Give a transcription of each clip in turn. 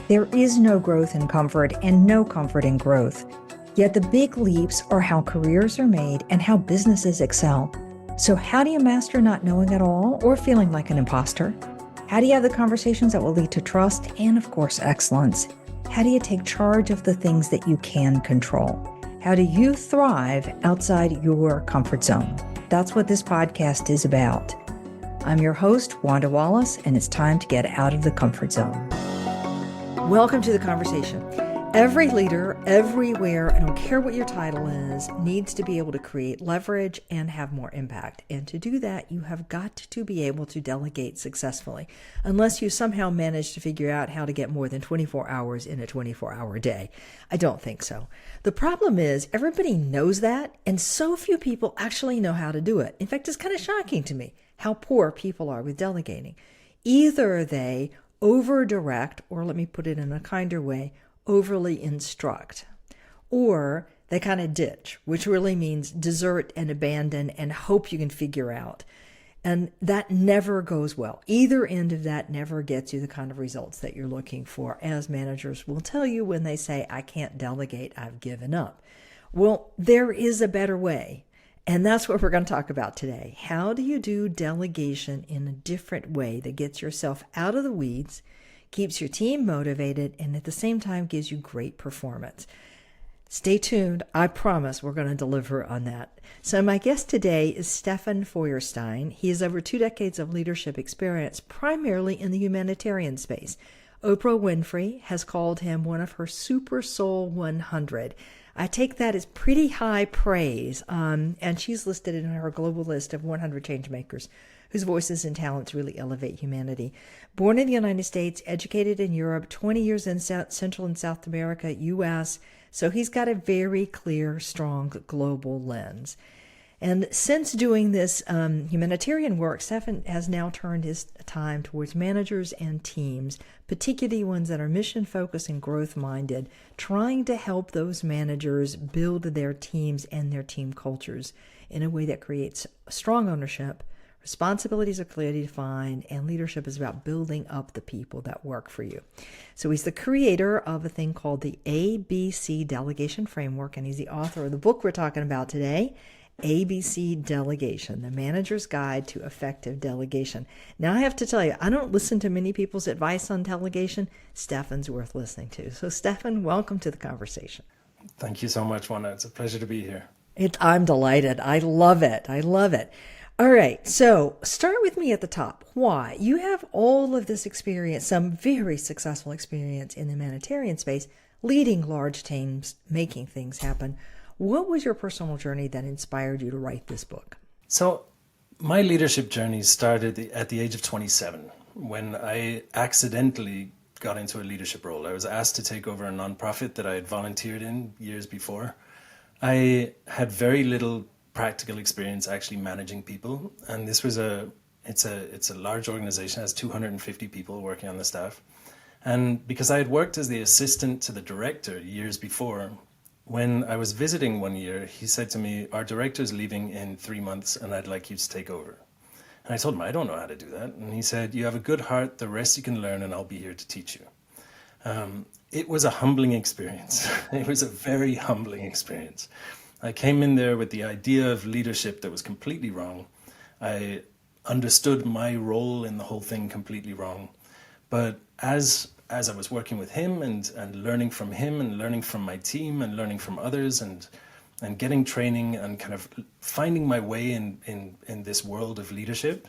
There is no growth in comfort and no comfort in growth. Yet the big leaps are how careers are made and how businesses excel. So how do you master not knowing at all or feeling like an imposter? How do you have the conversations that will lead to trust and, of course, excellence? How do you take charge of the things that you can control? How do you thrive outside your comfort zone? That's what this podcast is about. I'm your host, Wanda Wallace, and it's time to get out of the comfort zone. Welcome to the conversation. Every leader, everywhere, I don't care what your title is, needs to be able to create leverage and have more impact. And to do that, you have got to be able to delegate successfully, unless you somehow manage to figure out how to get more than 24 hours in a 24-hour day. I don't think so. The problem is everybody knows that, and so few people actually know how to do it. In fact, it's kind of shocking to me how poor people are with delegating. Either they over-direct, or let me put it in a kinder way, overly instruct, or they kind of ditch, which really means desert and abandon and hope you can figure out. And that never goes well. Either end of that never gets you the kind of results that you're looking for, as managers will tell you when they say, I can't delegate, I've given up. Well, there is a better way. And that's what we're going to talk about today. How do you do delegation in a different way that gets yourself out of the weeds, keeps your team motivated, and at the same time gives you great performance? Stay tuned. I promise we're going to deliver on that. So my guest today is Stefan Feuerstein. He has over 2 decades of leadership experience, primarily in the humanitarian space. Oprah Winfrey has called him one of her Super Soul 100. I take that as pretty high praise, and she's listed in her global list of 100 changemakers whose voices and talents really elevate humanity. Born in the United States, educated in Europe, 20 years in Central and South America, U.S., so he's got a very clear, strong global lens. And since doing this humanitarian work, Stefan has now turned his time towards managers and teams, particularly ones that are mission-focused and growth-minded, trying to help those managers build their teams and their team cultures in a way that creates strong ownership. Responsibilities are clearly defined, and leadership is about building up the people that work for you. So he's the creator of a thing called the ABC Delegation Framework, and he's the author of the book we're talking about today, ABC Delegation, the Manager's Guide to Effective Delegation. Now, I have to tell you, I don't listen to many people's advice on delegation. Stefan's worth listening to. So, Stefan, welcome to the conversation. Thank you so much, Wanda. It's a pleasure to be here. I'm delighted. I love it. I love it. All right, so start with me at the top. Why? You have all of this experience, some very successful experience in the humanitarian space, leading large teams, making things happen. What was your personal journey that inspired you to write this book? So my leadership journey started at the age of 27, when I accidentally got into a leadership role. I was asked to take over a nonprofit that I had volunteered in years before. I had very little practical experience actually managing people, and this was it's a large organization, it has 250 people working on the staff. And because I had worked as the assistant to the director years before, when I was visiting one year, he said to me, our director's leaving in 3 months and I'd like you to take over. And I told him, I don't know how to do that. And he said, you have a good heart, the rest you can learn, and I'll be here to teach you. It was a humbling experience. It was a very humbling experience. I came in there with the idea of leadership that was completely wrong. I understood my role in the whole thing completely wrong. But as I was working with him and learning from him and learning from my team and learning from others and getting training and kind of finding my way in this world of leadership,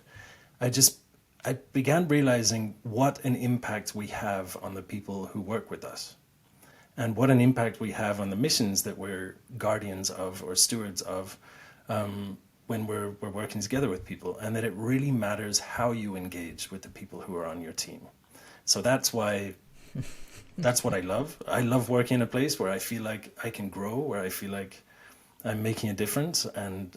I began realizing what an impact we have on the people who work with us, and what an impact we have on the missions that we're guardians of or stewards of when we're working together with people, and that it really matters how you engage with the people who are on your team. So that's what I love. I love working in a place where I feel like I can grow, where I feel like I'm making a difference and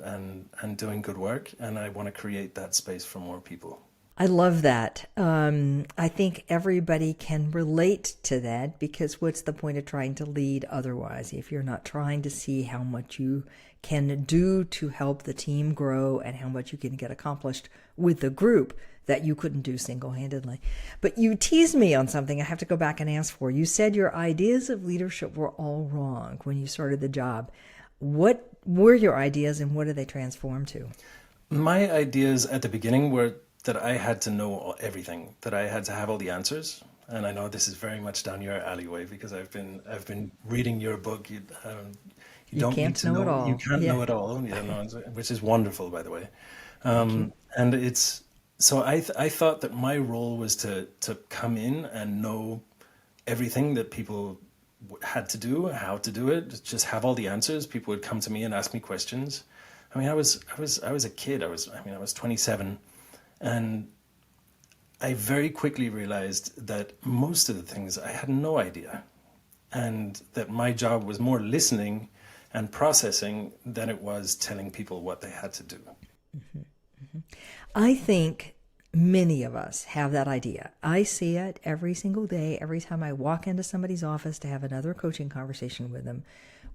doing good work, and I want to create that space for more people. I love that. I think everybody can relate to that because what's the point of trying to lead otherwise if you're not trying to see how much you can do to help the team grow and how much you can get accomplished with the group that you couldn't do single-handedly. But you teased me on something I have to go back and ask for. You said your ideas of leadership were all wrong when you started the job. What were your ideas and what did they transform to? My ideas at the beginning were that I had to know everything, that I had to have all the answers. And I know this is very much down your alleyway because I've been reading your book. You don't need can't to know it all. You can't Yeah. know it all, which is wonderful, by the way. And it's so I thought that my role was to come in and know everything that people had to do, how to do it, just have all the answers. People would come to me and ask me questions. I mean, I was a kid. I was 27. And I very quickly realized that most of the things I had no idea, and that my job was more listening and processing than it was telling people what they had to do. I think many of us have that idea. I see it every single day, every time I walk into somebody's office to have another coaching conversation with them.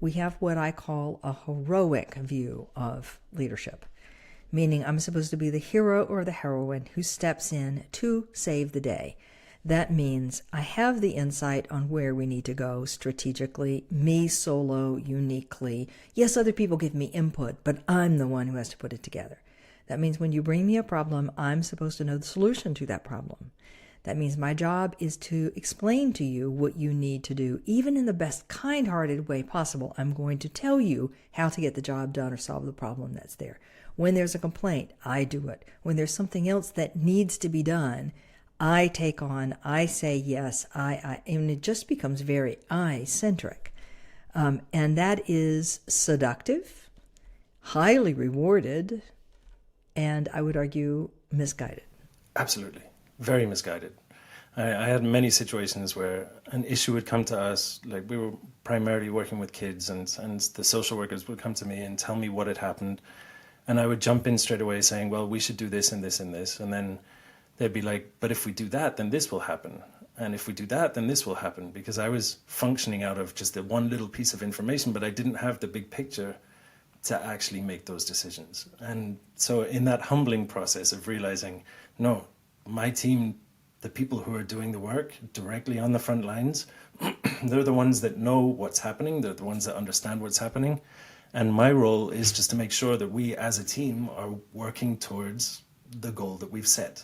We have what I call a heroic view of leadership, meaning I'm supposed to be the hero or the heroine who steps in to save the day. That means I have the insight on where we need to go strategically, me solo, uniquely. Yes, other people give me input, but I'm the one who has to put it together. That means when you bring me a problem, I'm supposed to know the solution to that problem. That means my job is to explain to you what you need to do. Even in the best kind-hearted way possible, I'm going to tell you how to get the job done or solve the problem that's there. When there's a complaint, I do it. When there's something else that needs to be done, I take on, I say yes, and it just becomes very I-centric. And that is seductive, highly rewarded, and I would argue misguided. Absolutely. Very misguided. I had many situations where an issue would come to us, like we were primarily working with kids, and the social workers would come to me and tell me what had happened. And I would jump in straight away saying, well, we should do this and this and this. And then they'd be like, but if we do that, then this will happen. And if we do that, then this will happen. Because I was functioning out of just the one little piece of information, but I didn't have the big picture to actually make those decisions. And so in that humbling process of realizing, no, my team, the people who are doing the work directly on the front lines, they're the ones that know what's happening. They're the ones that understand what's happening. And my role is just to make sure that we as a team are working towards the goal that we've set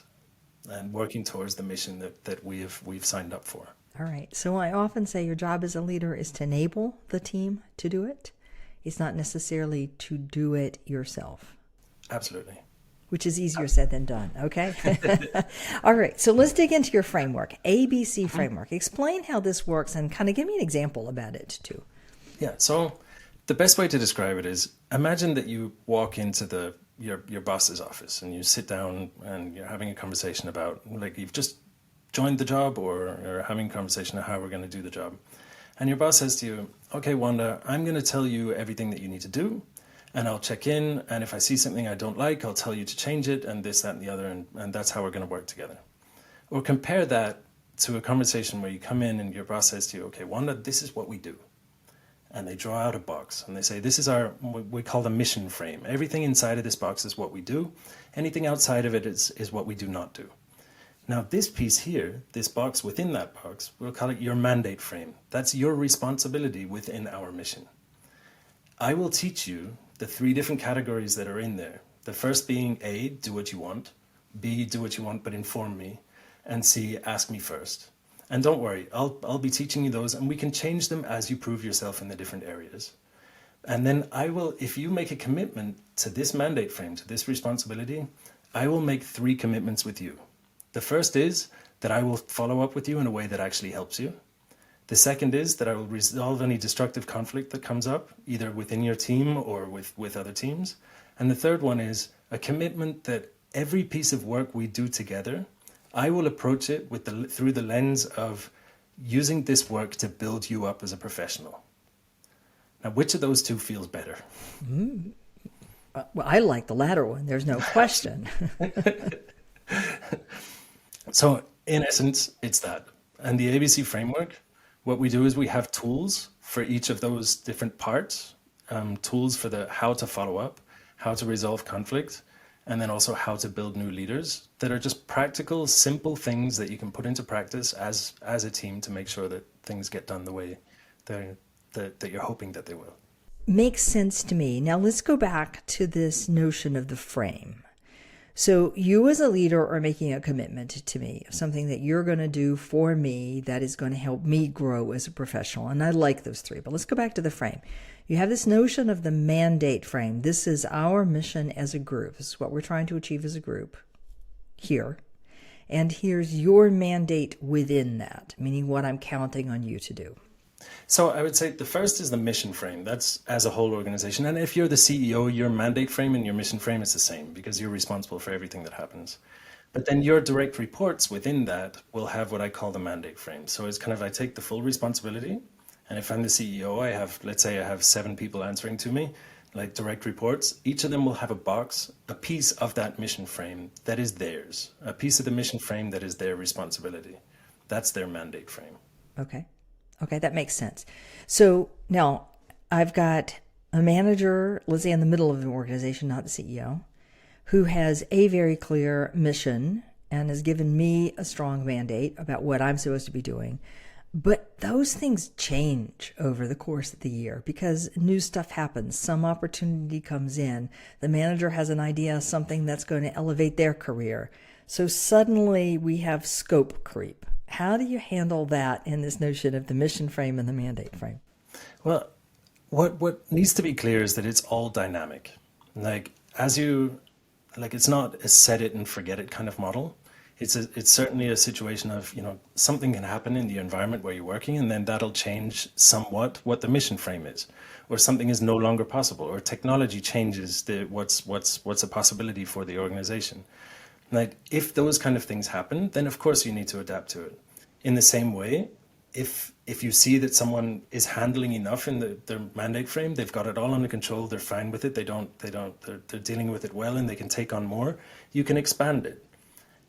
and working towards the mission that we've signed up for. All right. So I often say your job as a leader is to enable the team to do it. It's not necessarily to do it yourself. Absolutely. Which is easier said than done, okay? All right, so let's dig into your framework, ABC framework. Explain how this works and kind of give me an example about it too. Yeah, so the best way to describe it is imagine that you walk into your boss's office and you sit down and you're having a conversation about, like, you've just joined the job or you're having a conversation of how we're going to do the job. And your boss says to you, okay, Wanda, I'm going to tell you everything that you need to do, and I'll check in, and if I see something I don't like, I'll tell you to change it, and this, that, and the other, and that's how we're going to work together. Or compare that to a conversation where you come in and your boss says to you, okay, Wanda, this is what we do. And they draw out a box, and they say, this is we call the mission frame. Everything inside of this box is what we do. Anything outside of it is what we do not do. Now, this piece here, this box within that box, we'll call it your mandate frame. That's your responsibility within our mission. I will teach you the 3 different categories that are in there. The first being A, do what you want. B, do what you want, but inform me. And C, ask me first. And don't worry, I'll be teaching you those, and we can change them as you prove yourself in the different areas. And then I will, if you make a commitment to this mandate frame, to this responsibility, I will make 3 commitments with you. The first is that I will follow up with you in a way that actually helps you. The second is that I will resolve any destructive conflict that comes up, either within your team or with other teams. And the third one is a commitment that every piece of work we do together, I will approach it through the lens of using this work to build you up as a professional. Now, which of those 2 feels better? Well, I like the latter one. There's no question. So in essence, it's that. And the ABC framework, what we do is we have tools for each of those different parts, tools for the how to follow up, how to resolve conflict, and then also how to build new leaders that are just practical, simple things that you can put into practice as a team to make sure that things get done the way that you're hoping that they will. Makes sense to me. Now let's go back to this notion of the frame. So you as a leader are making a commitment to me of something that you're going to do for me that is going to help me grow as a professional. And I like those three, but let's go back to the frame. You have this notion of the mandate frame. This is our mission as a group. This is what we're trying to achieve as a group here. And here's your mandate within that, meaning what I'm counting on you to do. So I would say the first is the mission frame. That's as a whole organization. And if you're the CEO, your mandate frame and your mission frame is the same because you're responsible for everything that happens. But then your direct reports within that will have what I call the mandate frame. So it's kind of, I take the full responsibility. And if I'm the CEO, let's say I have 7 people answering to me, like direct reports. Each of them will have a box, a piece of that mission frame that is theirs, a piece of the mission frame that is their responsibility. That's their mandate frame. Okay, that makes sense. So now I've got a manager, let's say in the middle of an organization, not the CEO, who has a very clear mission and has given me a strong mandate about what I'm supposed to be doing. But those things change over the course of the year because new stuff happens. Some opportunity comes in. The manager has an idea, something that's going to elevate their career. So suddenly we have scope creep. How do you handle that in this notion of the mission frame and the mandate frame? Well, what needs to be clear is that it's all dynamic. It's not a set it and forget it kind of model. It's certainly a situation of, something can happen in the environment where you're working, and then that'll change somewhat what the mission frame is, or something is no longer possible, or technology changes what's a possibility for the organization. Like, if those kind of things happen, then of course you need to adapt to it. In the same way, if you see that someone is handling enough in their mandate frame, they've got it all under control, they're fine with it, they're dealing with it well, and they can take on more, you can expand it.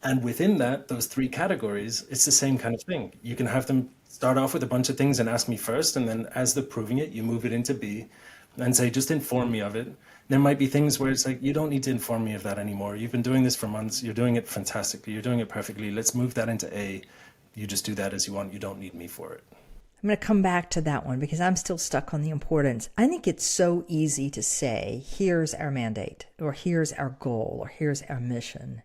And within that, those 3 categories, it's the same kind of thing. You can have them start off with a bunch of things and ask me first, and then as they're proving it, you move it into B and say, just inform me of it. There might be things where it's like, you don't need to inform me of that anymore. You've been doing this for months. You're doing it fantastically. You're doing it perfectly. Let's move that into A. You just do that as you want. You don't need me for it. I'm going to come back to that one because I'm still stuck on the importance. I think it's so easy to say, here's our mandate, or here's our goal, or here's our mission.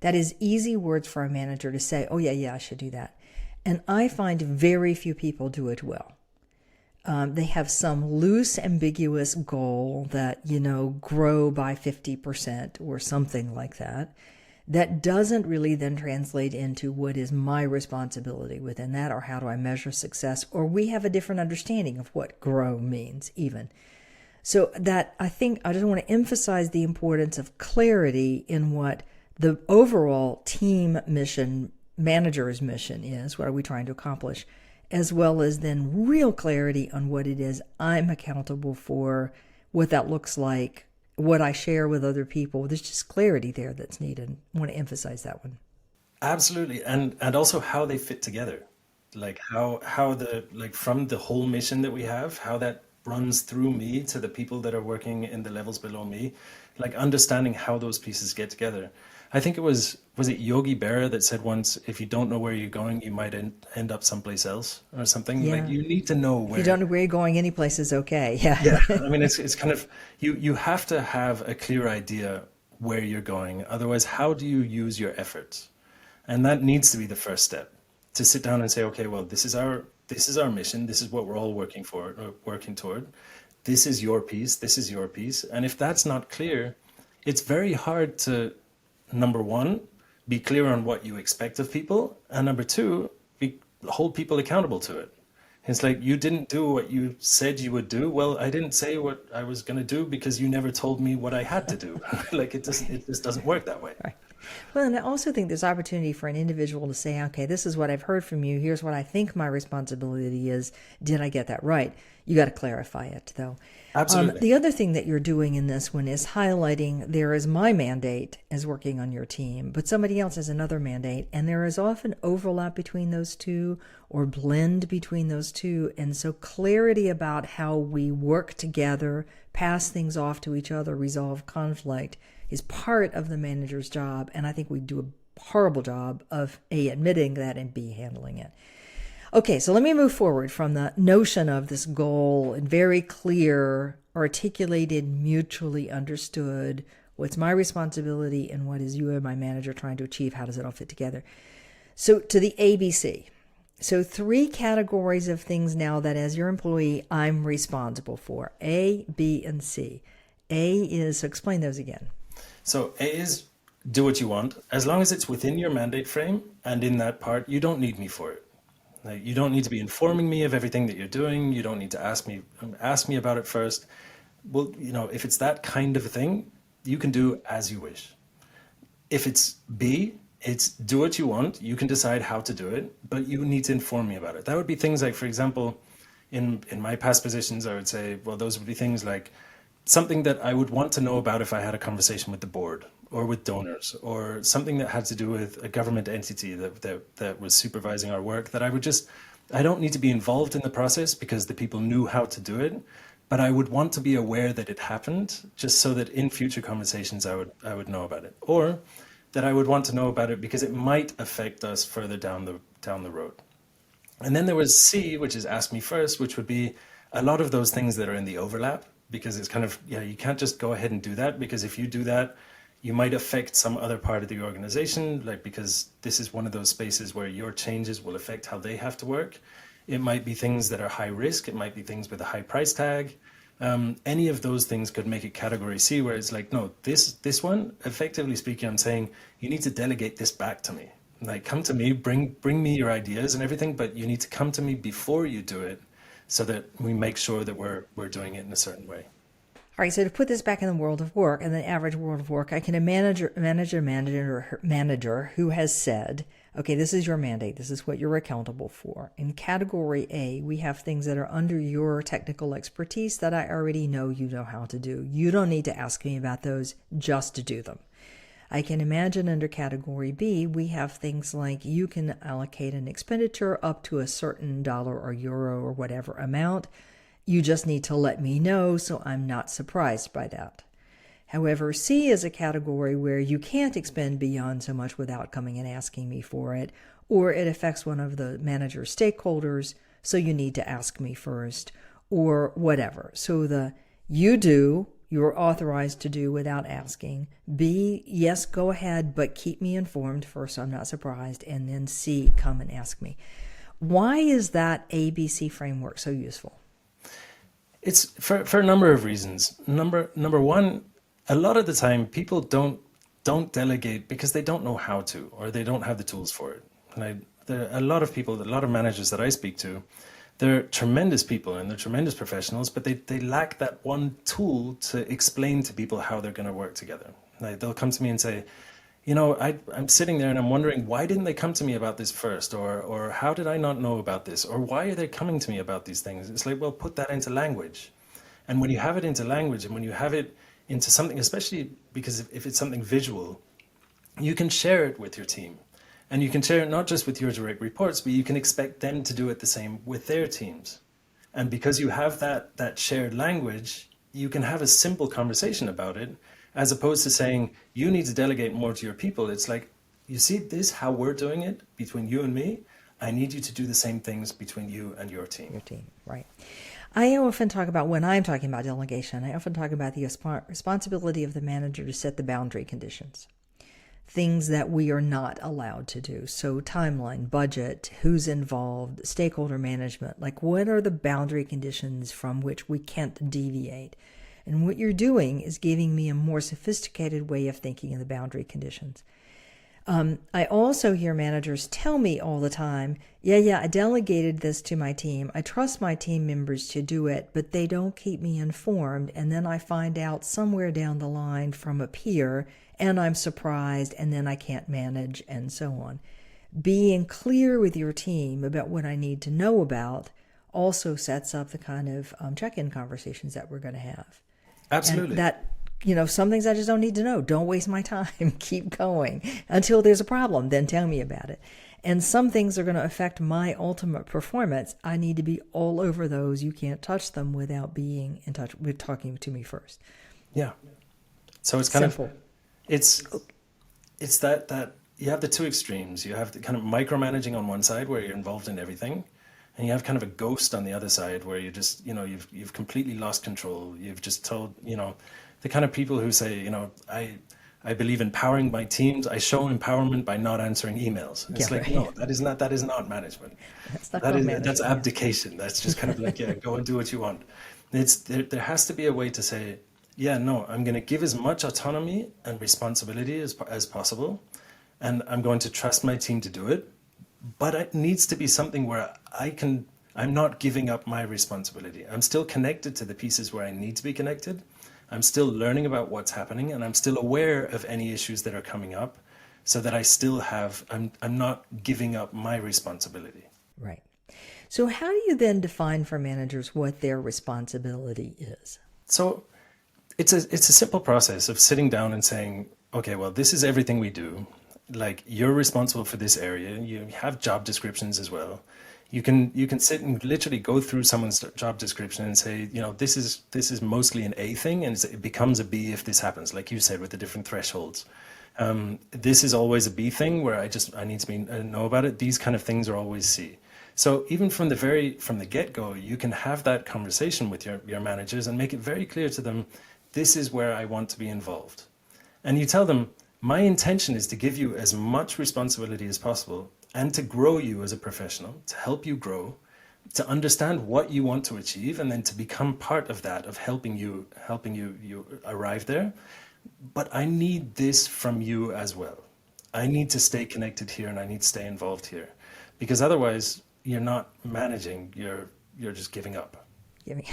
That is easy words for a manager to say, oh yeah, I should do that. And I find very few people do it well. They have some loose, ambiguous goal that, grow by 50% or something like that. That doesn't really then translate into what is my responsibility within that, or how do I measure success, or we have a different understanding of what grow means even. So that I think I just want to emphasize the importance of clarity in what the overall team mission, manager's mission is. What are we trying to accomplish? As well as then real clarity on what it is I'm accountable for, what that looks like, what I share with other people. There's just clarity there that's needed. I want to emphasize that one. Absolutely. And also how they fit together. Like how from the whole mission that we have, how that runs through me to the people that are working in the levels below me, like understanding how those pieces get together. I think it was it Yogi Berra that said once, if you don't know where you're going, you might end up someplace else or something. Yeah. Like you need to know where. If you don't know where you're going, any place is okay. Yeah. I mean, it's kind of, you have to have a clear idea where you're going. Otherwise, how do you use your efforts? And that needs to be the first step, to sit down and say, okay, well, this is our mission. This is what we're all working toward. This is your piece. This is your piece. And if that's not clear, it's very hard to, number one, be clear on what you expect of people. And number two, hold people accountable to it. It's like, you didn't do what you said you would do. Well, I didn't say what I was going to do because you never told me what I had to do. Like it just doesn't work that way. Right. Well, and I also think there's opportunity for an individual to say, okay, this is what I've heard from you. Here's what I think my responsibility is. Did I get that right? You got to clarify it, though. Absolutely. The other thing that you're doing in this one is highlighting there is my mandate as working on your team, but somebody else has another mandate, and there is often overlap between those two or blend between those two. And so clarity about how we work together, pass things off to each other, resolve conflict is part of the manager's job. And I think we do a horrible job of A, admitting that, and B, handling it. Okay, so let me move forward from the notion of this goal and very clear, articulated, mutually understood, what's my responsibility and what is you and my manager trying to achieve, how does it all fit together? So to the ABC. So 3 categories of things now that as your employee, I'm responsible for. A, B, and C. A is, so explain those again. So A is do what you want. As long as it's within your mandate frame and in that part, you don't need me for it. Like, you don't need to be informing me of everything that you're doing. You don't need to ask me about it first. Well, if it's that kind of a thing, you can do as you wish. If it's B, it's do what you want. You can decide how to do it, but you need to inform me about it. That would be things like, for example, in my past positions, I would say, well, those would be things like something that I would want to know about if I had a conversation with the board or with donors, or something that had to do with a government entity that was supervising our work, that I don't need to be involved in the process because the people knew how to do it, but I would want to be aware that it happened, just so that in future conversations I would know about it, or that I would want to know about it because it might affect us further down the road. And then there was C, which is ask me first, which would be a lot of those things that are in the overlap, because it's kind of, you can't just go ahead and do that, because if you do that, you might affect some other part of the organization, like, because this is one of those spaces where your changes will affect how they have to work. It might be things that are high risk. It might be things with a high price tag. Any of those things could make it category C, where it's like, no, this one, effectively speaking, I'm saying you need to delegate this back to me. Like, come to me, bring me your ideas and everything, but you need to come to me before you do it, so that we make sure that we're doing it in a certain way. All right, so to put this back in the world of work, in the average world of work, I can manager who has said, okay, this is your mandate. This is what you're accountable for. In category A, we have things that are under your technical expertise that I already know you know how to do. You don't need to ask me about those, just to do them. I can imagine under category B, we have things like you can allocate an expenditure up to a certain dollar or euro or whatever amount. You just need to let me know so I'm not surprised by that. However, C is a category where you can't expend beyond so much without coming and asking me for it, or it affects one of the manager's stakeholders, so you need to ask me first, or whatever. So the you do, you're authorized to do without asking. B, yes, go ahead, but keep me informed first so I'm not surprised. And then C, come and ask me. Why is that ABC framework so useful? It's for a number of reasons. Number one, a lot of the time people don't delegate because they don't know how to, or they don't have the tools for it. And there are a lot of people, a lot of managers that I speak to, they're tremendous people and they're tremendous professionals, but they lack that one tool to explain to people how they're going to work together. Like, they'll come to me and say, I'm sitting there and I'm wondering, why didn't they come to me about this first? Or how did I not know about this? Or why are they coming to me about these things? It's like, well, put that into language. And when you have it into language, and when you have it into something, especially because if it's something visual, you can share it with your team. And you can share it not just with your direct reports, but you can expect them to do it the same with their teams. And because you have that shared language, you can have a simple conversation about it, as opposed to saying, you need to delegate more to your people. It's like, you see this, how we're doing it between you and me? I need you to do the same things between you and your team. Your team, right. I often talk about, when I'm talking about delegation, I often talk about the responsibility of the manager to set the boundary conditions. Things that we are not allowed to do. So timeline, budget, who's involved, stakeholder management, like what are the boundary conditions from which we can't deviate? And what you're doing is giving me a more sophisticated way of thinking of the boundary conditions. I also hear managers tell me all the time, I delegated this to my team. I trust my team members to do it, but they don't keep me informed. And then I find out somewhere down the line from a peer, and I'm surprised, and then I can't manage, and so on. Being clear with your team about what I need to know about also sets up the kind of check-in conversations that we're going to have. Absolutely. And that, some things I just don't need to know. Don't waste my time. Keep going until there's a problem. Then tell me about it. And some things are going to affect my ultimate performance. I need to be all over those. You can't touch them without being in touch with talking to me first. Yeah. So it's kind Simple. of, it's that you have the two extremes. You have the kind of micromanaging on one side where you're involved in everything, and you have kind of a ghost on the other side where you just, you've completely lost control. You've just told, the kind of people who say, I believe empowering my teams. I show empowerment by not answering emails. It's Yeah, like, right. no, that is not management. That's not That called is, management. that's abdication. That's just kind of like, yeah, go and do what you want. There has to be a way to say, yeah, no, I'm going to give as much autonomy and responsibility as possible, and I'm going to trust my team to do it. But it needs to be something where I'm not giving up my responsibility. I'm still connected to the pieces where I need to be connected. I'm still learning about what's happening, and I'm still aware of any issues that are coming up, so that I still have, I'm not giving up my responsibility. Right. So how do you then define for managers what their responsibility is? So it's a simple process of sitting down and saying, okay, well, this is everything we do. Like, you're responsible for this area. You have job descriptions as well. You can sit and literally go through someone's job description and say, this is mostly an A thing, and it becomes a B if this happens, like you said, with the different thresholds. This is always a B thing where I need to know about it. These kind of things are always C. So even from the get-go, you can have that conversation with your managers and make it very clear to them, this is where I want to be involved. And you tell them, my intention is to give you as much responsibility as possible and to grow you as a professional, to help you grow, to understand what you want to achieve, and then to become part of that, of helping you arrive there. But I need this from you as well. I need to stay connected here, and I need to stay involved here, because otherwise you're not managing, you're just giving up. Giving,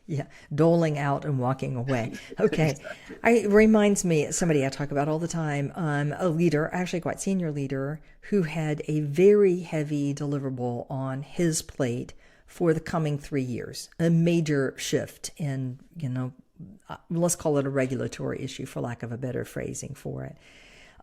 yeah, doling out and walking away. Okay. It reminds me, somebody I talk about all the time, a leader, actually quite senior leader, who had a very heavy deliverable on his plate for the coming 3 years, a major shift in, let's call it a regulatory issue for lack of a better phrasing for it.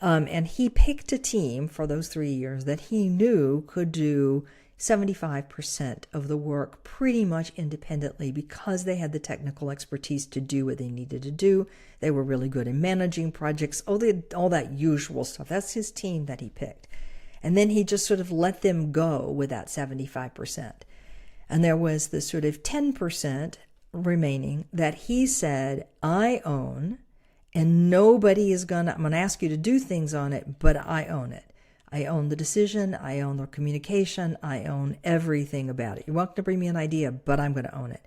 And he picked a team for those 3 years that he knew could do 75% of the work pretty much independently because they had the technical expertise to do what they needed to do. They were really good in managing projects, all that usual stuff. That's his team that he picked. And then he just sort of let them go with that 75%. And there was this sort of 10% remaining that he said, I own, and nobody is I'm going to ask you to do things on it, but I own it. I own the decision, I own the communication, I own everything about it. You're welcome to bring me an idea, but I'm going to own it.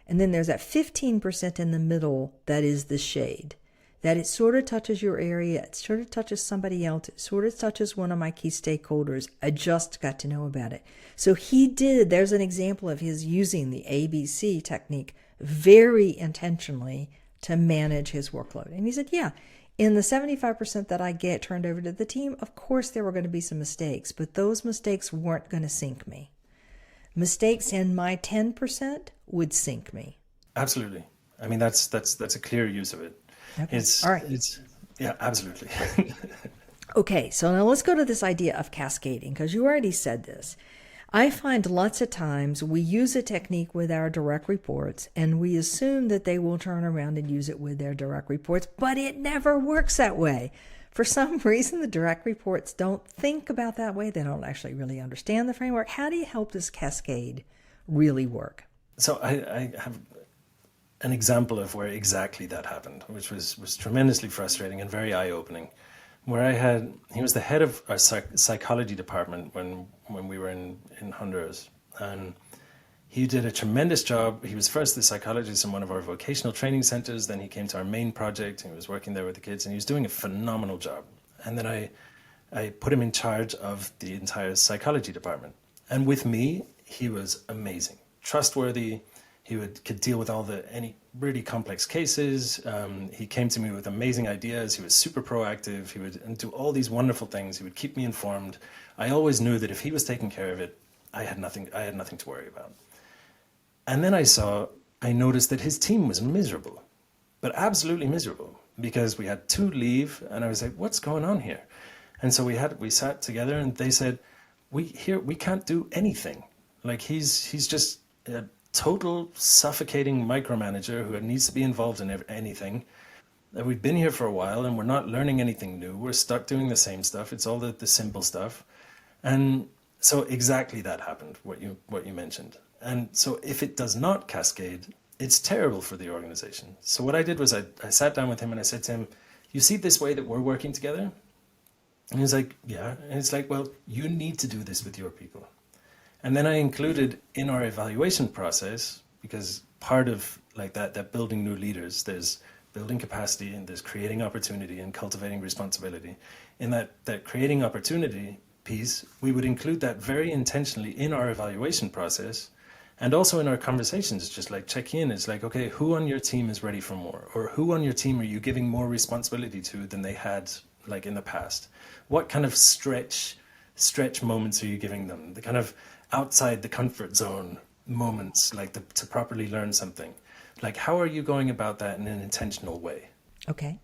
And then there's that 15% in the middle that is the shade. That it sort of touches your area, it sort of touches somebody else, it sort of touches one of my key stakeholders. I just got to know about it. So there's an example of his using the ABC technique very intentionally to manage his workload. And he said, yeah, in the 75% that I get turned over to the team, of course there were going to be some mistakes, but those mistakes weren't going to sink me. Mistakes in my 10% would sink me. Absolutely. I mean, that's a clear use of it. Okay. All right. Yeah, absolutely. Okay, so now let's go to this idea of cascading, because you already said this. I find lots of times we use a technique with our direct reports and we assume that they will turn around and use it with their direct reports, but it never works that way. For some reason, the direct reports don't think about that way. They don't actually really understand the framework. How do you help this cascade really work? So I have an example of where exactly that happened, which was tremendously frustrating and very eye-opening. Where he was the head of our psychology department when we were in Honduras, and he did a tremendous job. He was first the psychologist in one of our vocational training centers, then he came to our main project and he was working there with the kids, and he was doing a phenomenal job. And then I put him in charge of the entire psychology department. And with me, he was amazing, trustworthy. He could deal with really complex cases. He came to me with amazing ideas. He was super proactive. He would do all these wonderful things. He would keep me informed. I always knew that if he was taking care of it, I had nothing to worry about. And then I noticed that his team was miserable, but absolutely miserable, because we had two leave, and I was like, what's going on here? And so we sat together, and they said, we can't do anything. Like, he's just a total suffocating micromanager who needs to be involved in anything. We've been here for a while, and we're not learning anything new. We're stuck doing the same stuff. It's all the simple stuff. And so exactly that happened, what you mentioned. And so if it does not cascade, it's terrible for the organization. So what I did was I sat down with him and I said to him, you see this way that we're working together? And he's like, yeah. And it's like, well, you need to do this with your people. And then I included in our evaluation process, because part of like that building new leaders, there's building capacity and there's creating opportunity and cultivating responsibility. In that creating opportunity piece, we would include that very intentionally in our evaluation process, and also in our conversations, just like check in. It's like, okay, who on your team is ready for more? Or who on your team are you giving more responsibility to than they had like in the past? What kind of stretch moments are you giving them? The kind of outside the comfort zone moments, like to properly learn something. Like, how are you going about that in an intentional way? Okay.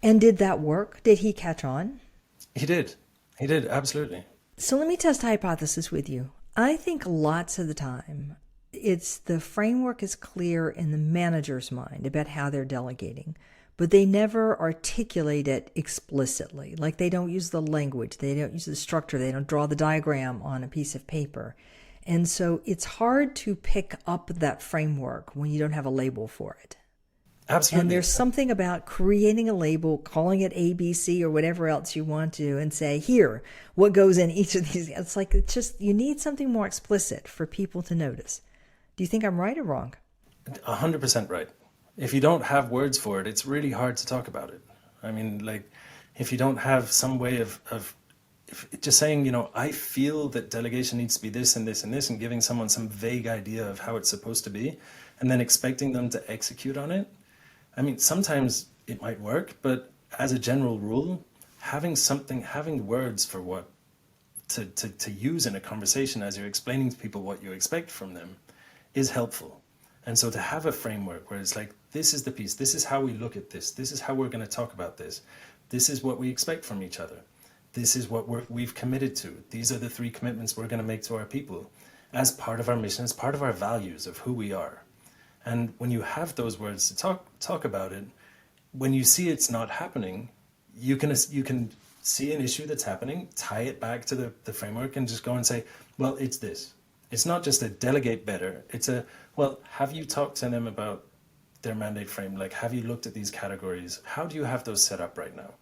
And did that work? Did he catch on? He did, absolutely. So let me test a hypothesis with you. I think lots of the time, it's the framework is clear in the manager's mind about how they're delegating, but they never articulate it explicitly. Like, they don't use the language, they don't use the structure, they don't draw the diagram on a piece of paper. And so it's hard to pick up that framework when you don't have a label for it. Absolutely. And there's something about creating a label, calling it ABC or whatever else you want to, and say, here, what goes in each of these. It's like, it's just, you need something more explicit for people to notice. Do you think I'm right or wrong? 100% right. If you don't have words for it, it's really hard to talk about it. I mean, like, if you don't have some way of just saying, I feel that delegation needs to be this and this and this, and giving someone some vague idea of how it's supposed to be, and then expecting them to execute on it. I mean, sometimes it might work, but as a general rule, having words for what to use in a conversation as you're explaining to people what you expect from them is helpful. And so to have a framework where it's like, this is the piece, this is how we look at this is how we're going to talk about this is what we expect from each other, this is what we've committed to, these are the 3 commitments we're going to make to our people as part of our mission, as part of our values of who we are. And when you have those words to talk about it, when you see it's not happening, you can see an issue that's happening, tie it back to the framework, and just go and say, well, it's this. It's not just a delegate better. It's have you talked to them about their mandate frame? Like, have you looked at these categories? How do you have those set up right now?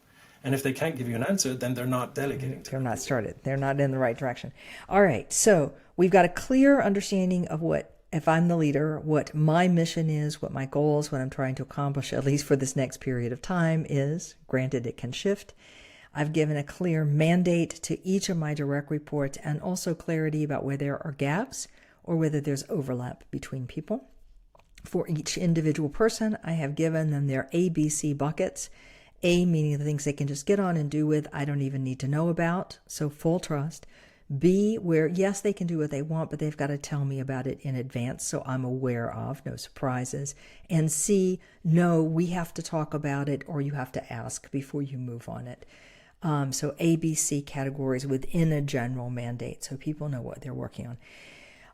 And if they can't give you an answer, then they're not delegating. They're not started. They're not in the right direction. All right. So we've got a clear understanding of what, if I'm the leader, what my mission is, what my goals, what I'm trying to accomplish, at least for this next period of time is. Granted, it can shift. I've given a clear mandate to each of my direct reports, and also clarity about where there are gaps or whether there's overlap between people. For each individual person, I have given them their ABC buckets. A, meaning the things they can just get on and do with, I don't even need to know about, so full trust. B, where yes, they can do what they want, but they've got to tell me about it in advance, so I'm aware of, no surprises. And C, no, we have to talk about it, or you have to ask before you move on it. So A, B, C categories within a general mandate, so people know what they're working on.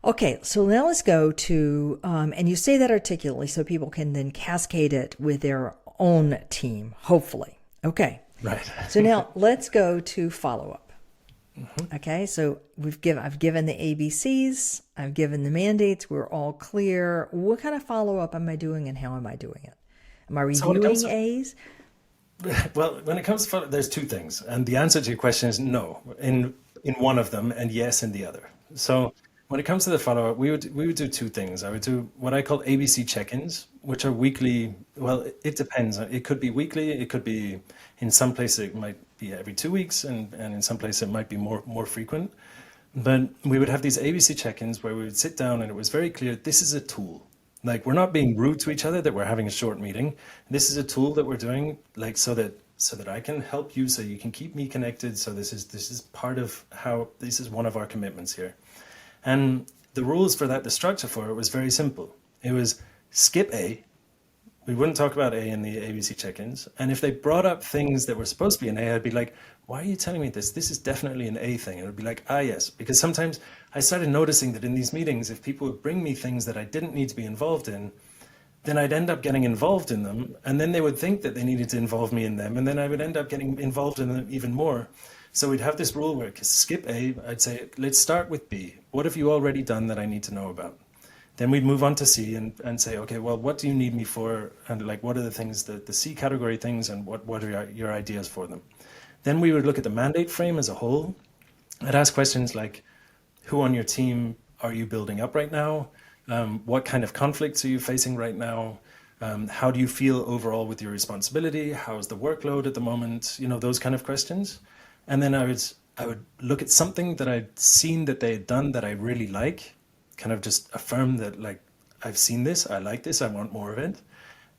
Okay, so now let's go to, and you say that articulately so people can then cascade it with their own team, hopefully. Okay. Right. So now let's go to follow-up. Mm-hmm. Okay, so I've given the ABCs, I've given the mandates, we're all clear. What kind of follow-up am I doing and how am I doing it? Am I reviewing A's? Well, when it comes to follow, there's 2 things. And the answer to your question is no in one of them and yes in the other. So when it comes to the follow-up, we would do 2 things. I would do what I call ABC check-ins, which are weekly. Well, it depends. It could be weekly. It could be, in some places it might be every 2 weeks, and in some places it might be more frequent. But we would have these ABC check-ins where we would sit down and it was very clear, this is a tool. Like we're not being rude to each other that we're having a short meeting. This is a tool that we're doing like so that I can help you so you can keep me connected. So this is part of how this is one of our commitments here. And the rules for that, the structure for it was very simple. It was skip A. We wouldn't talk about A in the ABC check-ins. And if they brought up things that were supposed to be an A, I'd be like, why are you telling me this? This is definitely an A thing. And it would be like, ah, yes. Because sometimes I started noticing that in these meetings, if people would bring me things that I didn't need to be involved in, then I'd end up getting involved in them. And then they would think that they needed to involve me in them. And then I would end up getting involved in them even more. So we'd have this rule where skip A, I'd say, let's start with B. What have you already done that I need to know about? Then we'd move on to C and say, okay, well, what do you need me for? And like, what are the things, the C category things, and what are your ideas for them? Then we would look at the mandate frame as a whole. I'd ask questions like, who on your team are you building up right now? What kind of conflicts are you facing right now? How do you feel overall with your responsibility? How's the workload at the moment? You know, those kind of questions. And then I would look at something that I'd seen that they had done that I really like, kind of just affirm that, like, I've seen this, I like this, I want more of it.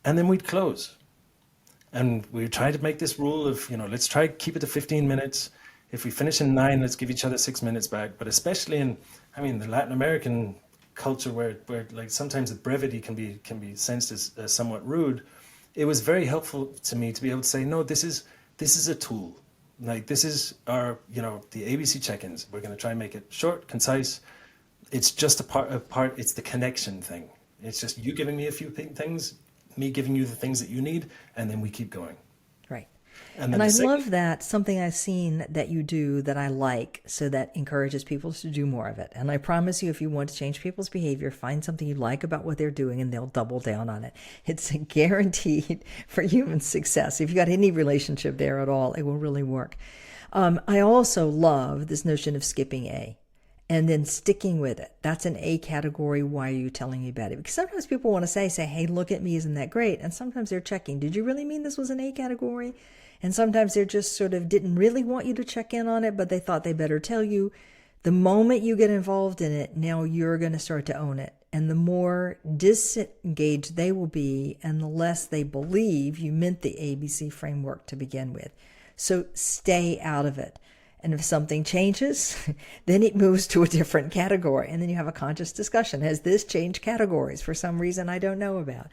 And then we'd close. And we try to make this rule of, let's try to keep it to 15 minutes. If we finish in 9, let's give each other 6 minutes back. But especially in, the Latin American culture where like sometimes the brevity can be sensed as somewhat rude, it was very helpful to me to be able to say, no, this is a tool. Like this is our, the ABC check-ins. We're going to try and make it short, concise. It's just a part. It's the connection thing. It's just you giving me a few things, me giving you the things that you need, and then we keep going. Right. And I love that, something I've seen that you do that I like, so that encourages people to do more of it. And I promise you, if you want to change people's behavior, find something you like about what they're doing and they'll double down on it. It's guaranteed for human success. If you've got any relationship there at all, it will really work. I also love this notion of skipping A and then sticking with it. That's an A category. Why are you telling me about it? Because sometimes people want to say, hey, look at me, isn't that great? And sometimes they're checking, did you really mean this was an A category? And sometimes they're just sort of didn't really want you to check in on it, but they thought they better tell you. The moment you get involved in it, now you're going to start to own it. And the more disengaged they will be, and the less they believe you meant the ABC framework to begin with. So stay out of it. And if something changes, then it moves to a different category. And then you have a conscious discussion. Has this changed categories for some reason I don't know about?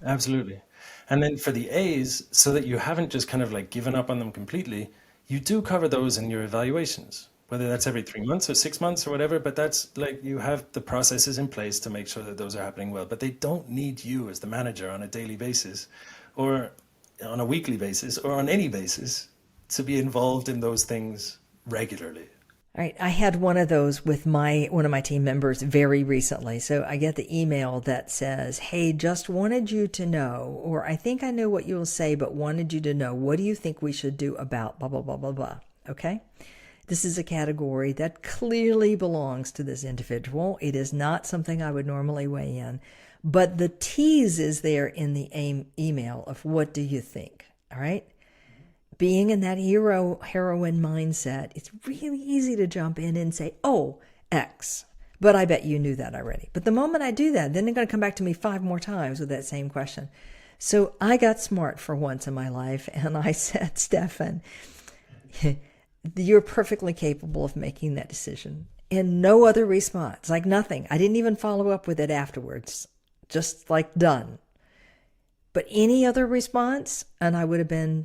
Absolutely. And then for the A's, so that you haven't just kind of like given up on them completely, you do cover those in your evaluations, whether that's every 3 months or 6 months or whatever. But that's like you have the processes in place to make sure that those are happening well. But they don't need you as the manager on a daily basis or on a weekly basis or on any basis to be involved in those things regularly. All right. I had one of those with one of my team members very recently. So I get the email that says, hey, just wanted you to know, or I think I know what you'll say, but wanted you to know, what do you think we should do about blah, blah, blah, blah, blah. Okay. This is a category that clearly belongs to this individual. It is not something I would normally weigh in, but the tease is there in the email of what do you think? All right. Being in that heroine mindset, it's really easy to jump in and say, oh, X. But I bet you knew that already. But the moment I do that, then they're going to come back to me 5 more times with that same question. So I got smart for once in my life, and I said, Stefan, you're perfectly capable of making that decision. And no other response, like nothing. I didn't even follow up with it afterwards, just like done. But any other response, and I would have been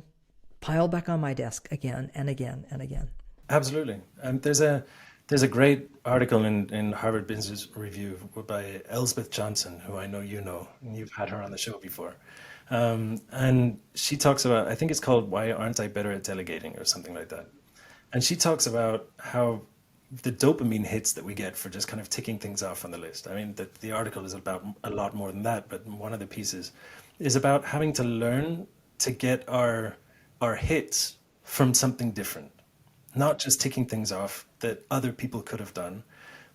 piled back on my desk again and again and again. Absolutely. There's a great article in Harvard Business Review by Elspeth Johnson, who I know you know, and you've had her on the show before. And she talks about, I think it's called Why Aren't I Better at Delegating or something like that. And she talks about how the dopamine hits that we get for just kind of ticking things off on the list. I mean, the article is about a lot more than that, but one of the pieces is about having to learn to get our hits from something different, not just ticking things off that other people could have done,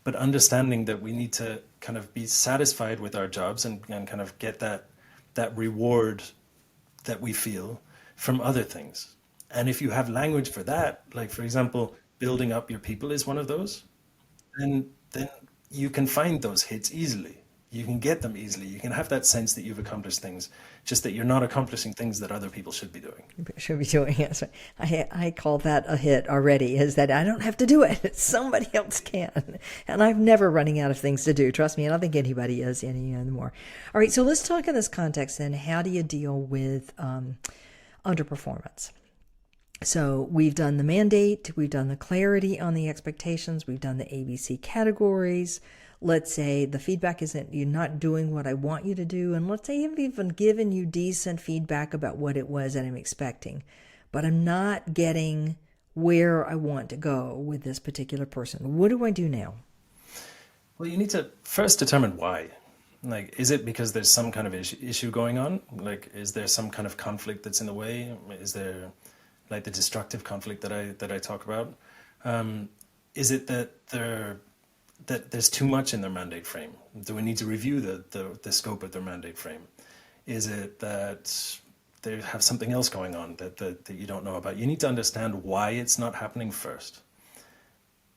but understanding that we need to kind of be satisfied with our jobs and kind of get that reward that we feel from other things. And if you have language for that, like for example, building up your people is one of those, then you can find those hits easily. You can get them easily. You can have that sense that you've accomplished things, just that you're not accomplishing things that other people should be doing. Should be doing it. I call that a hit already, is that I don't have to do it. Somebody else can. And I'm never running out of things to do. Trust me, I don't think anybody is anymore. All right, so let's talk in this context then. How do you deal with underperformance? So we've done the mandate, we've done the clarity on the expectations, we've done the ABC categories. Let's say the feedback isn't, you're not doing what I want you to do. And let's say I've even given you decent feedback about what it was that I'm expecting, but I'm not getting where I want to go with this particular person. What do I do now? Well, you need to first determine why. Like, is it because there's some kind of issue going on? Like, is there some kind of conflict that's in the way? Is there like the destructive conflict that I talk about? Is it that there's too much in their mandate frame? Do we need to review the scope of their mandate frame? Is it that they have something else going on that you don't know about? You need to understand why it's not happening first.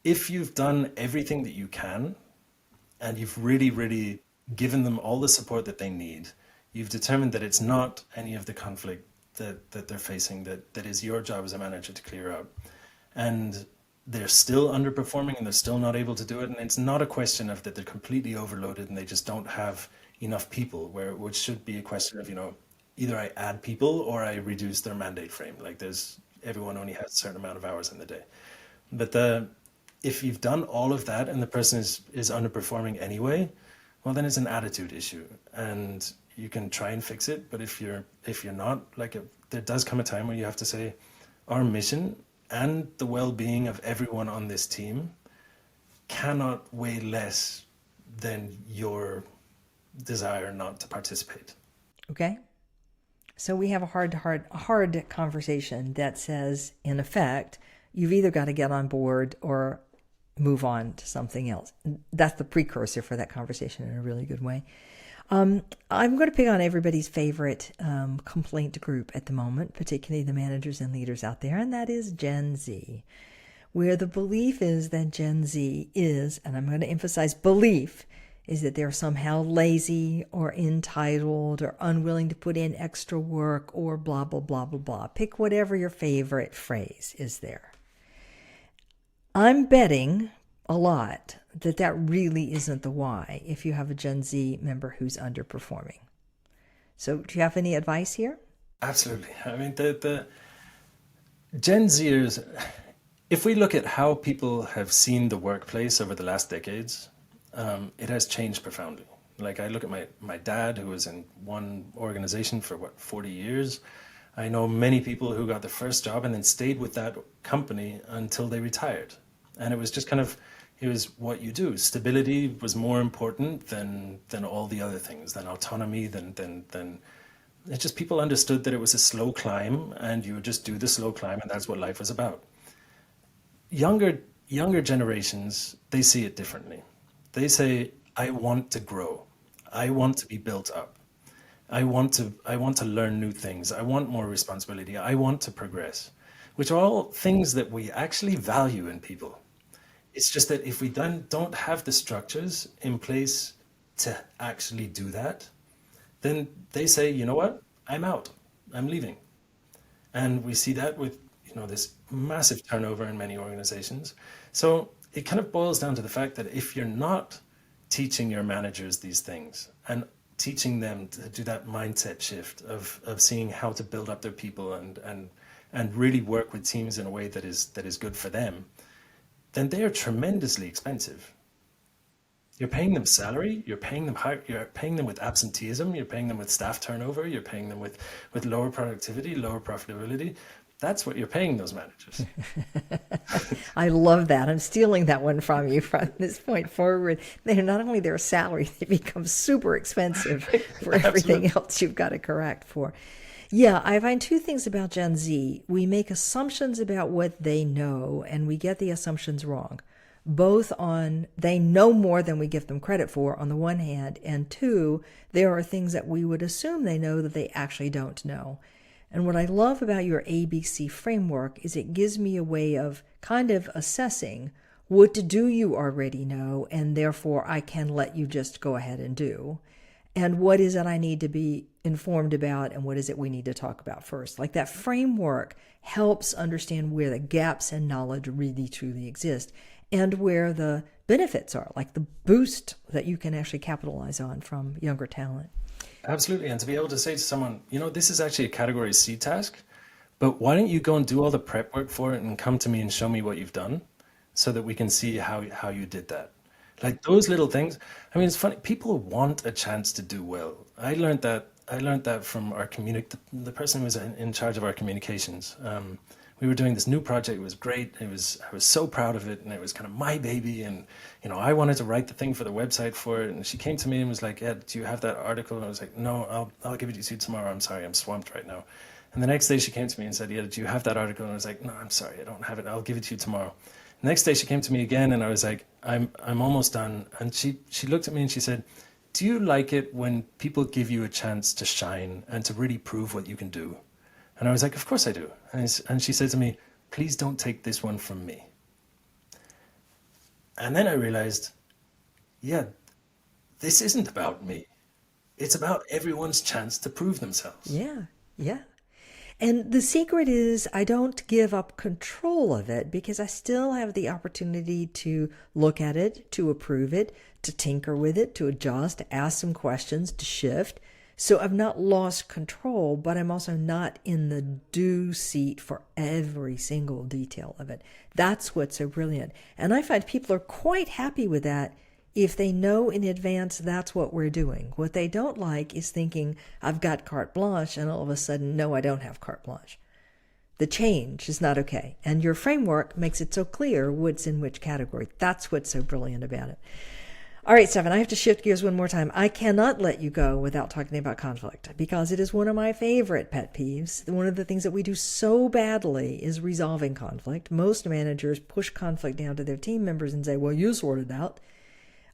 If you've done everything that you can, and you've really, really given them all the support that they need, you've determined that it's not any of the conflict that they're facing that is your job as a manager to clear out. And they're still underperforming and they're still not able to do it. And it's not a question of that they're completely overloaded and they just don't have enough people, which should be a question of, either I add people or I reduce their mandate frame. Like everyone only has a certain amount of hours in the day. But if you've done all of that and the person is underperforming anyway, well, then it's an attitude issue and you can try and fix it. But if you're not, there does come a time when you have to say, our mission and the well-being of everyone on this team cannot weigh less than your desire not to participate. Okay. So we have a hard conversation that says, in effect, you've either got to get on board or move on to something else. That's the precursor for that conversation in a really good way. I'm going to pick on everybody's favorite complaint group at the moment, particularly the managers and leaders out there, and that is Gen Z, where the belief is that Gen Z is, and I'm going to emphasize belief, is that they're somehow lazy or entitled or unwilling to put in extra work or blah, blah, blah, blah, blah. Pick whatever your favorite phrase is there. I'm betting a lot that really isn't the why if you have a Gen Z member who's underperforming. So do you have any advice here? Absolutely. I mean, the Gen Zers, if we look at how people have seen the workplace over the last decades, it has changed profoundly. Like I look at my dad, who was in one organization for 40 years. I know many people who got their first job and then stayed with that company until they retired. And it was just it was what you do. Stability was more important than all the other things, than autonomy, than it's just people understood that it was a slow climb and you would just do the slow climb and that's what life was about. Younger generations, they see it differently. They say, I want to grow. I want to be built up. I want to learn new things. I want more responsibility. I want to progress, which are all things that we actually value in people. It's just that if we don't have the structures in place to actually do that, then they say, you know what, I'm out, I'm leaving. And we see that with, this massive turnover in many organizations. So it kind of boils down to the fact that if you're not teaching your managers these things and teaching them to do that mindset shift of seeing how to build up their people and really work with teams in a way that is good for them, then they are tremendously expensive. You're paying them salary, you're paying them with absenteeism, you're paying them with staff turnover, you're paying them with lower productivity, lower profitability. That's what you're paying those managers. I love that. I'm stealing that one from you from this point forward. They're not only their salary, they become super expensive for everything else you've got to correct for. Yeah, I find two things about Gen Z. We make assumptions about what they know, and we get the assumptions wrong. Both on they know more than we give them credit for on the one hand, and two, there are things that we would assume they know that they actually don't know. And what I love about your ABC framework is it gives me a way of kind of assessing What to do you already know, and therefore I can let you just go ahead and do. And what is it I need to be informed about, and what is it we need to talk about first? Like that framework helps understand where the gaps in knowledge really truly exist and where the benefits are, like the boost that you can actually capitalize on from younger talent. Absolutely. And to be able to say to someone, this is actually a category C task, but why don't you go and do all the prep work for it and come to me and show me what you've done so that we can see how you did that. Like those little things. I mean, it's funny. People want a chance to do well. I learned that from our the person who was in charge of our communications. We were doing this new project. It was great. I was so proud of it, and it was kind of my baby. And I wanted to write the thing for the website for it. And she came to me and was like, "Yeah, do you have that article?" And I was like, "No, I'll give it to you tomorrow. I'm sorry, I'm swamped right now." And the next day she came to me and said, "Yeah, do you have that article?" And I was like, "No, I'm sorry, I don't have it. I'll give it to you tomorrow." The next day she came to me again, and I was like, I'm almost done." And she looked at me and she said, "Do you like it when people give you a chance to shine and to really prove what you can do?" And I was like, "Of course I do." And she said to me, "Please don't take this one from me." And then I realized, yeah, this isn't about me. It's about everyone's chance to prove themselves. Yeah, yeah. And the secret is I don't give up control of it because I still have the opportunity to look at it, to approve it, to tinker with it, to adjust, to ask some questions, to shift. So I've not lost control, but I'm also not in the do seat for every single detail of it. That's what's so brilliant. And I find people are quite happy with that if they know in advance that's what we're doing. What they don't like is thinking, I've got carte blanche, and all of a sudden, no, I don't have carte blanche. The change is not okay. And your framework makes it so clear what's in which category. That's what's so brilliant about it. All right, Stefan, I have to shift gears one more time. I cannot let you go without talking about conflict because it is one of my favorite pet peeves. One of the things that we do so badly is resolving conflict. Most managers push conflict down to their team members and say, well, you sort it out.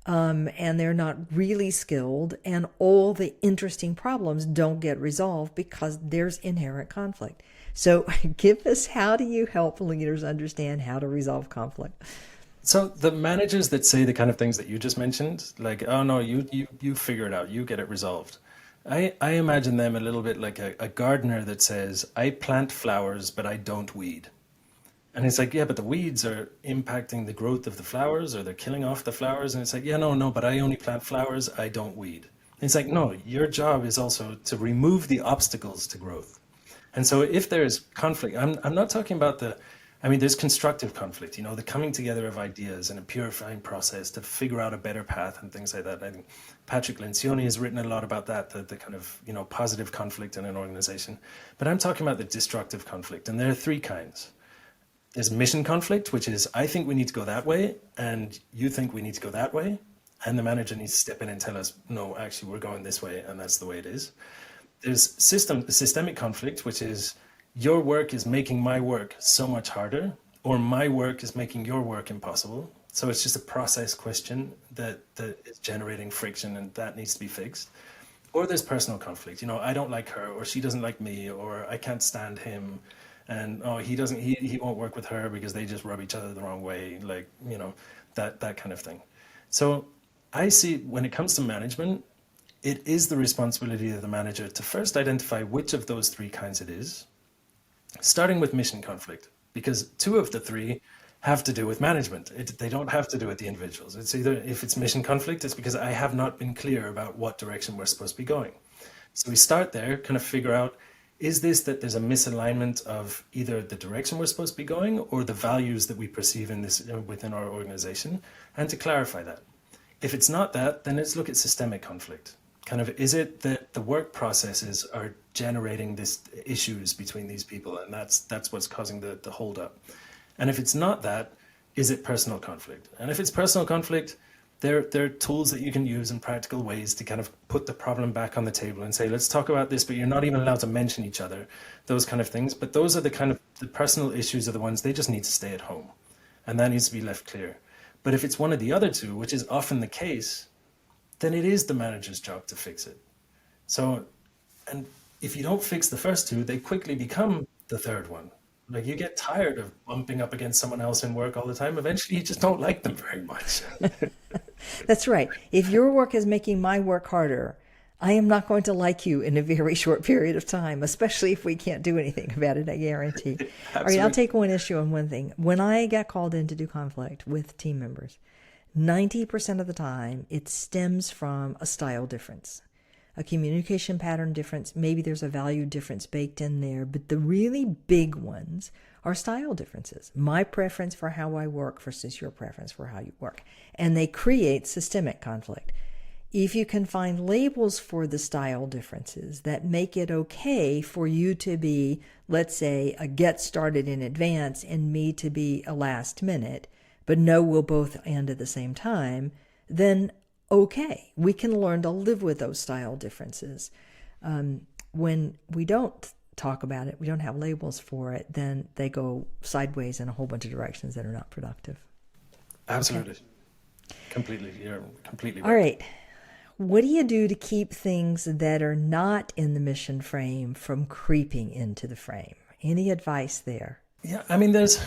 And they're not really skilled, and all the interesting problems don't get resolved because there's inherent conflict. So give us, how do you help leaders understand how to resolve conflict? So the managers that say the kind of things that you just mentioned, like, "Oh no, you figure it out, you get it resolved." I imagine them a little bit like a gardener that says, "I plant flowers, but I don't weed." And it's like, "Yeah, but the weeds are impacting the growth of the flowers, or they're killing off the flowers." And it's like, "Yeah, no, but I only plant flowers, I don't weed." And it's like, "No, your job is also to remove the obstacles to growth." And so if there's conflict, I'm not talking about there's constructive conflict, the coming together of ideas and a purifying process to figure out a better path and things like that. I think Patrick Lencioni has written a lot about that, the kind of, positive conflict in an organization. But I'm talking about the destructive conflict, and there are three kinds. There's mission conflict, which is, I think we need to go that way, and you think we need to go that way. And the manager needs to step in and tell us, no, actually, we're going this way, and that's the way it is. There's systemic conflict, which is, your work is making my work so much harder, or my work is making your work impossible. So it's just a process question that is generating friction, and that needs to be fixed. Or there's personal conflict. I don't like her, or she doesn't like me, or I can't stand him. And he won't work with her because they just rub each other the wrong way, like, that kind of thing. So I see, when it comes to management, it is the responsibility of the manager to first identify which of those three kinds it is, starting with mission conflict, because two of the three have to do with management. They don't have to do with the individuals. It's either, if it's mission conflict, it's because I have not been clear about what direction we're supposed to be going. So we start there, kind of figure out, is this that there's a misalignment of either the direction we're supposed to be going or the values that we perceive in this within our organization, and to clarify that. If it's not that, then let's look at systemic conflict. Kind of, is it that the work processes are generating this issues between these people, and that's what's causing the holdup? And if it's not that, is it personal conflict? And if it's personal conflict, there are tools that you can use in practical ways to kind of put the problem back on the table and say, let's talk about this, but you're not even allowed to mention each other, those kind of things. But those are the personal issues are the ones they just need to stay at home. And that needs to be left clear. But if it's one of the other two, which is often the case, then it is the manager's job to fix it. So, and if you don't fix the first two, they quickly become the third one. Like you get tired of bumping up against someone else in work all the time. Eventually, you just don't like them very much. That's right. If your work is making my work harder, I am not going to like you in a very short period of time, especially if we can't do anything about it, I guarantee. All right, I'll Absolutely. take one issue on one thing. When I get called in to do conflict with team members, 90% of the time it stems from a style difference, a communication pattern difference. Maybe there's a value difference baked in there, but the really big ones are style differences. My preference for how I work versus your preference for how you work. And they create systemic conflict. If you can find labels for the style differences that make it okay for you to be, let's say, a get started in advance and me to be a last minute, but no, we'll both end at the same time, then okay, we can learn to live with those style differences. When we don't talk about it, we don't have labels for it, then they go sideways in a whole bunch of directions that are not productive. Okay. Absolutely. Completely. You're completely All right. right. What do you do to keep things that are not in the mission frame from creeping into the frame? Any advice there? Yeah, I mean, there's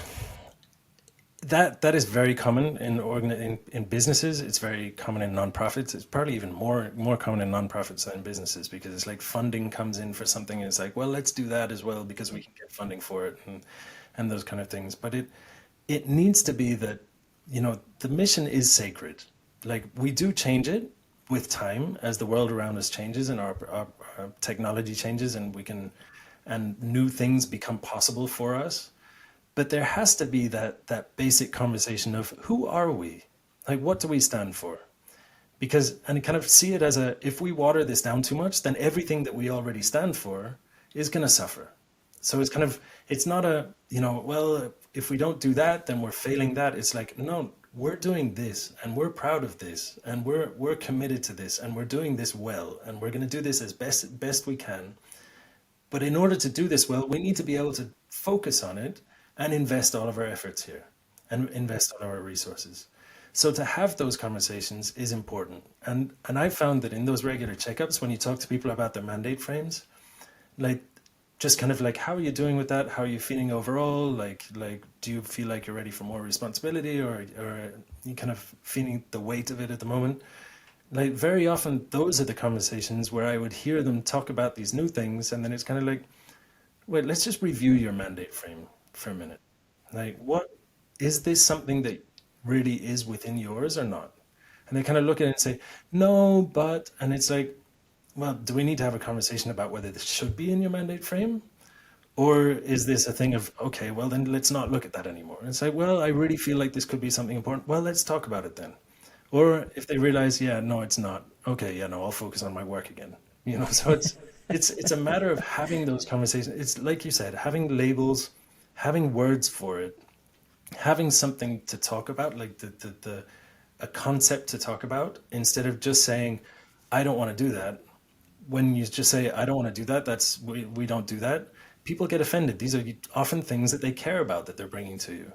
that is very common in businesses. It's very common in nonprofits. It's probably even more common in nonprofits than in businesses because it's like funding comes in for something and it's like, well, let's do that as well because we can get funding for it and those kind of things. But it needs to be that, the mission is sacred. Like we do change it with time as the world around us changes and our technology changes and new things become possible for us. But there has to be that basic conversation of who are we? Like what do we stand for? Because and kind of see it as if we water this down too much, then everything that we already stand for is going to suffer. So it's not well, if we don't do that, then we're failing that. It's like, no, we're doing this and we're proud of this and we're committed to this and we're doing this well and we're going to do this as best we can. But in order to do this well, we need to be able to focus on it and invest all of our efforts here and invest all of our resources. So to have those conversations is important. And I found that in those regular checkups, when you talk to people about their mandate frames, like just kind of like, how are you doing with that? How are you feeling overall? Like, do you feel like you're ready for more responsibility or you kind of feeling the weight of it at the moment? Like very often those are the conversations where I would hear them talk about these new things. And then it's kind of like, wait, let's just review your mandate frame for a minute. Like, what is this something that really is within yours or not? And they kind of look at it and say, no, but, and it's like, well, do we need to have a conversation about whether this should be in your mandate frame? Or is this a thing of, okay, well, then let's not look at that anymore. And it's like, well, I really feel like this could be something important. Well, let's talk about it then. Or if they realize, yeah, no, it's not. Okay, yeah, no, I'll focus on my work again. So it's a matter of having those conversations. It's like you said, having labels, having words for it, having something to talk about, like the a concept to talk about, instead of just saying, I don't want to do that. When you just say, I don't want to do that, we don't do that. People get offended. These are often things that they care about that they're bringing to you.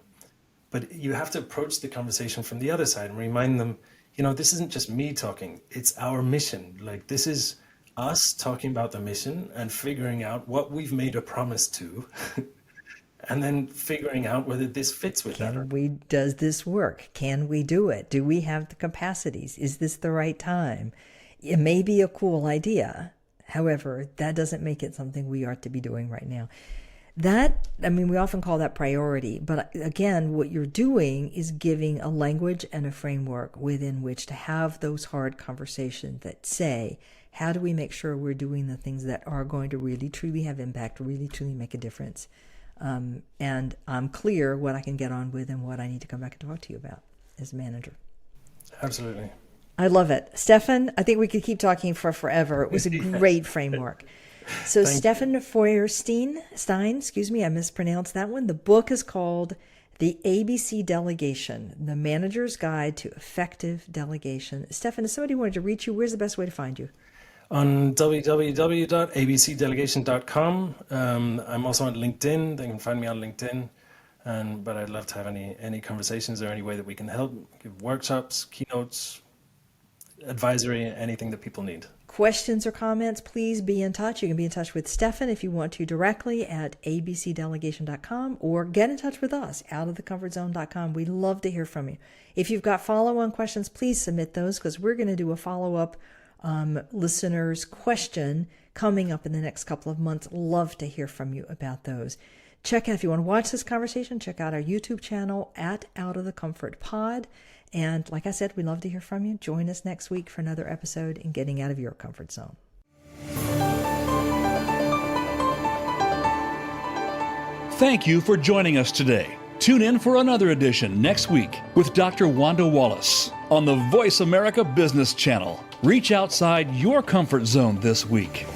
But you have to approach the conversation from the other side and remind them, this isn't just me talking, it's our mission. Like this is us talking about the mission and figuring out what we've made a promise to, and then figuring out whether this fits with that or not. Does this work? Can we do it? Do we have the capacities? Is this the right time? It may be a cool idea. However, that doesn't make it something we are to be doing right now. We often call that priority, but again, what you're doing is giving a language and a framework within which to have those hard conversations that say, how do we make sure we're doing the things that are going to really truly have impact, really truly make a difference? And I'm clear what I can get on with and what I need to come back and talk to you about as a manager. Absolutely. I love it. Stefan, I think we could keep talking for forever. It was a great framework. So Stefan Feuerstein, I mispronounced that one. The book is called The ABC Delegation, The Manager's Guide to Effective Delegation. Stefan, if somebody wanted to reach you, where's the best way to find you? On www.abcdelegation.com. I'm also on LinkedIn. They can find me on LinkedIn. But I'd love to have any conversations or any way that we can help, give workshops, keynotes, advisory, anything that people need. questions or comments, please be in touch. You can be in touch with Stefan if you want to directly at abcdelegation.com, or get in touch with us, outofthecomfortzone.com. We love to hear from you. If you've got follow-on questions, please submit those, because we're going to do a follow-up listener's question coming up in the next couple of months. Love to hear from you about those. Check out, if you want to watch this conversation, check out our YouTube channel at Out of the Comfort Pod. And like I said, we love to hear from you. Join us next week for another episode in Getting Out of Your Comfort Zone. Thank you for joining us today. Tune in for another edition next week with Dr. Wanda Wallace on the Voice America Business Channel. Reach outside your comfort zone this week.